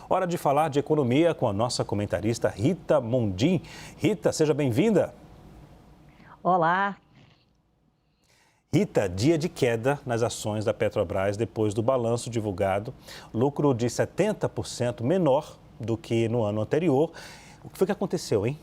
Hora de falar de economia com a nossa comentarista Rita Mondim. Rita, seja bem-vinda. Olá. Rita, dia de queda nas ações da Petrobras depois do balanço divulgado, lucro de 70% menor do que no ano anterior. O que foi que aconteceu, hein?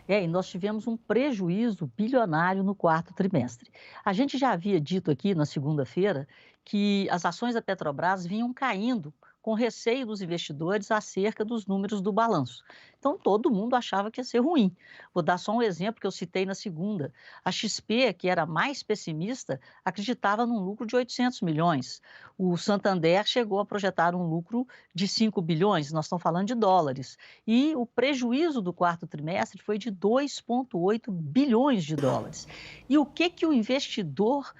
E nós tivemos um prejuízo bilionário no quarto trimestre. A gente já havia dito aqui na segunda-feira que as ações da Petrobras vinham caindo com receio dos investidores acerca dos números do balanço. Então, todo mundo achava que ia ser ruim. Vou dar só um exemplo que eu citei na segunda. A XP, que era mais pessimista, acreditava num lucro de 800 milhões. O Santander chegou a projetar um lucro de 5 bilhões, nós estamos falando de dólares. E o prejuízo do quarto trimestre foi de 2,8 bilhões de dólares. E o que o investidor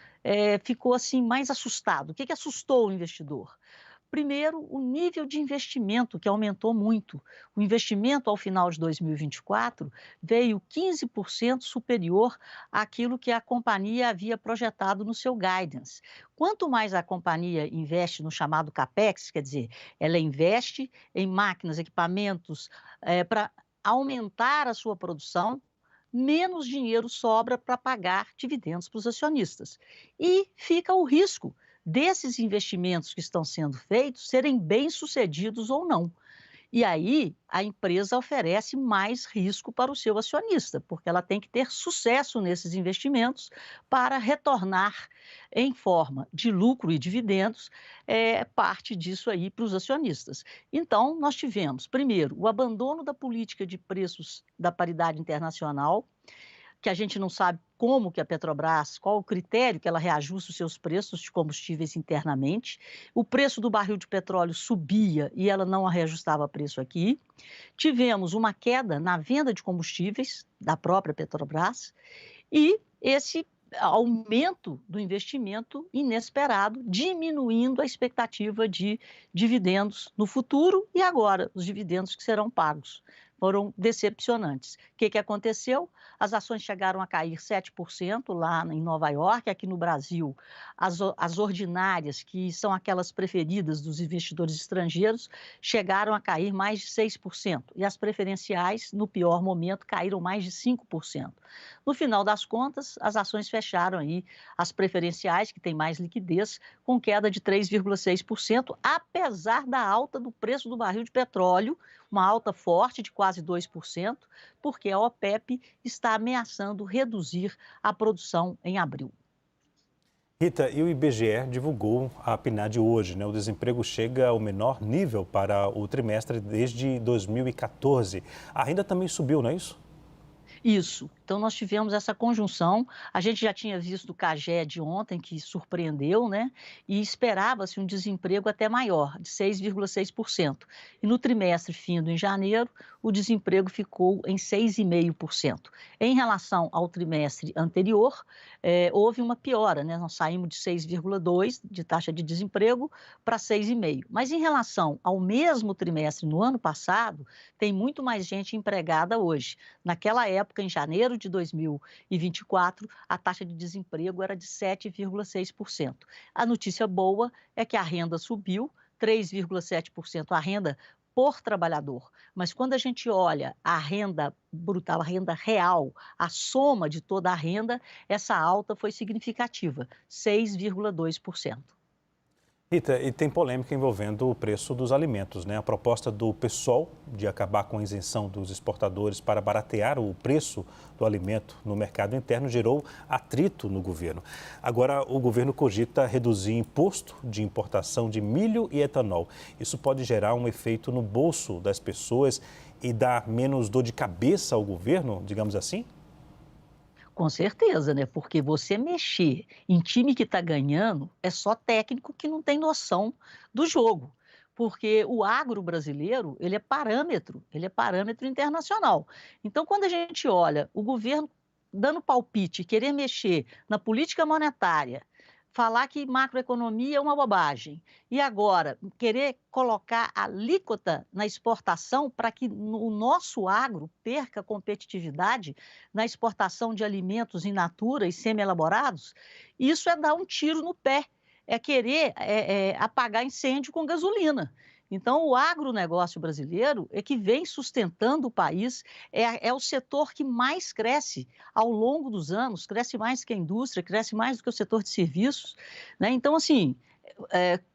ficou assim mais assustado? O que assustou o investidor? Primeiro, o nível de investimento, que aumentou muito. O investimento ao final de 2024 veio 15% superior àquilo que a companhia havia projetado no seu guidance. Quanto mais a companhia investe no chamado CAPEX, quer dizer, ela investe em máquinas, equipamentos, para aumentar a sua produção, menos dinheiro sobra para pagar dividendos para os acionistas. E fica o risco desses investimentos que estão sendo feitos serem bem-sucedidos ou não. E aí a empresa oferece mais risco para o seu acionista, porque ela tem que ter sucesso nesses investimentos para retornar em forma de lucro e dividendos parte disso aí para os acionistas. Então, nós tivemos, primeiro, o abandono da política de preços da paridade internacional, que a gente não sabe como que a Petrobras, qual o critério que ela reajusta os seus preços de combustíveis internamente. O preço do barril de petróleo subia e ela não reajustava preço aqui. Tivemos uma queda na venda de combustíveis da própria Petrobras e esse aumento do investimento inesperado, diminuindo a expectativa de dividendos no futuro e agora os dividendos que serão pagos. Foram decepcionantes. O que aconteceu? As ações chegaram a cair 7% lá em Nova York. Aqui no Brasil, as ordinárias, que são aquelas preferidas dos investidores estrangeiros, chegaram a cair mais de 6%. E as preferenciais, no pior momento, caíram mais de 5%. No final das contas, as ações fecharam aí, as preferenciais, que têm mais liquidez, com queda de 3,6%, apesar da alta do preço do barril de petróleo, uma alta forte de quase 2%, porque a OPEP está ameaçando reduzir a produção em abril. Rita, e o IBGE divulgou a PNAD hoje, né? O desemprego chega ao menor nível para o trimestre desde 2014. A renda também subiu, não é isso? Isso. Então, nós tivemos essa conjunção. A gente já tinha visto o CAGED de ontem, que surpreendeu, né? E esperava-se um desemprego até maior, de 6,6%. E no trimestre findo em janeiro, o desemprego ficou em 6,5%. Em relação ao trimestre anterior, houve uma piora, né? Nós saímos de 6,2% de taxa de desemprego para 6,5%. Mas em relação ao mesmo trimestre no ano passado, tem muito mais gente empregada hoje. Naquela época, em janeiro de 2024, a taxa de desemprego era de 7,6%. A notícia boa é que a renda subiu 3,7%, a renda por trabalhador. Mas quando a gente olha a renda brutal, a renda real, a soma de toda a renda, essa alta foi significativa, 6,2%. Rita, e tem polêmica envolvendo o preço dos alimentos, né? A proposta do PSOL de acabar com a isenção dos exportadores para baratear o preço do alimento no mercado interno gerou atrito no governo. Agora, o governo cogita reduzir imposto de importação de milho e etanol. Isso pode gerar um efeito no bolso das pessoas e dar menos dor de cabeça ao governo, digamos assim? Com certeza, né? Porque você mexer em time que está ganhando é só técnico que não tem noção do jogo. Porque o agro brasileiro, ele é parâmetro internacional. Então, quando a gente olha o governo dando palpite, querer mexer na política monetária, falar que macroeconomia é uma bobagem, e agora querer colocar alíquota na exportação para que o nosso agro perca competitividade na exportação de alimentos in natura e semi-elaborados, isso é dar um tiro no pé, é querer apagar incêndio com gasolina. Então, o agronegócio brasileiro é que vem sustentando o país, é o setor que mais cresce ao longo dos anos, cresce mais que a indústria, cresce mais do que o setor de serviços, né? Então, assim,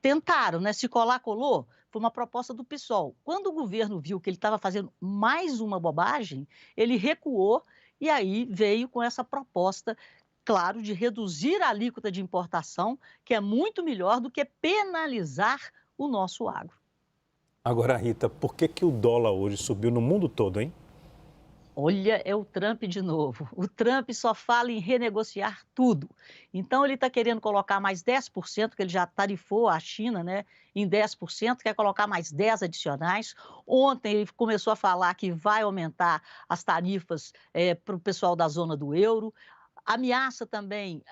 tentaram, né? Se colar, colou. Foi uma proposta do PSOL. Quando o governo viu que ele estava fazendo mais uma bobagem, ele recuou e aí veio com essa proposta, claro, de reduzir a alíquota de importação, que é muito melhor do que penalizar o nosso agro. Agora, Rita, por que que o dólar hoje subiu no mundo todo, hein? Olha, é o Trump de novo. O Trump só fala em renegociar tudo. Então, ele está querendo colocar mais 10%, que ele já tarifou a China, né, em 10%, quer colocar mais 10 adicionais. Ontem, ele começou a falar que vai aumentar as tarifas para o pessoal da zona do euro. Ameaça também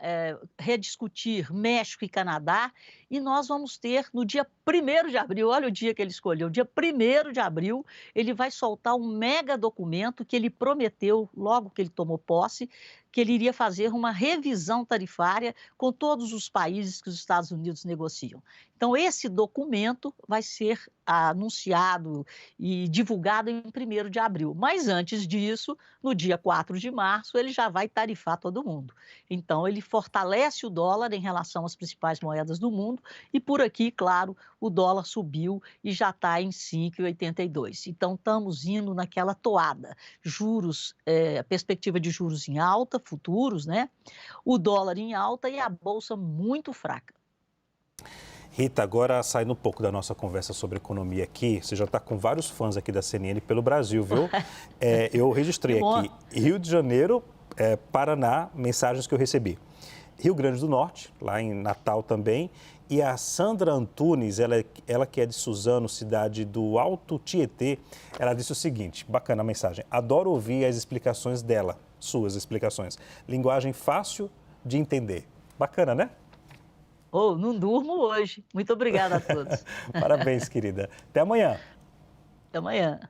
rediscutir México e Canadá, e nós vamos ter no dia 1º de abril, olha o dia que ele escolheu, dia 1º de abril, ele vai soltar um mega documento que ele prometeu, logo que ele tomou posse, que ele iria fazer uma revisão tarifária com todos os países que os Estados Unidos negociam. Então, esse documento vai ser anunciado e divulgado em 1º de abril. Mas antes disso, no dia 4 de março, ele já vai tarifar todo mundo. Então, ele fortalece o dólar em relação às principais moedas do mundo e por aqui, claro, o dólar subiu e já está em 5,82. Então, estamos indo naquela toada. Juros, a perspectiva de juros em alta, futuros, né? O dólar em alta e a bolsa muito fraca. Rita, agora saindo um pouco da nossa conversa sobre economia aqui, você já está com vários fãs aqui da CNN pelo Brasil, viu? Eu registrei aqui Rio de Janeiro, Paraná, mensagens que eu recebi. Rio Grande do Norte, lá em Natal também, e a Sandra Antunes, ela que é de Suzano, cidade do Alto Tietê, ela disse o seguinte, bacana a mensagem, adoro ouvir as explicações dela, suas explicações, linguagem fácil de entender. Bacana, né? Oh, não durmo hoje. Muito obrigada a todos. Parabéns, querida. Até amanhã. Até amanhã.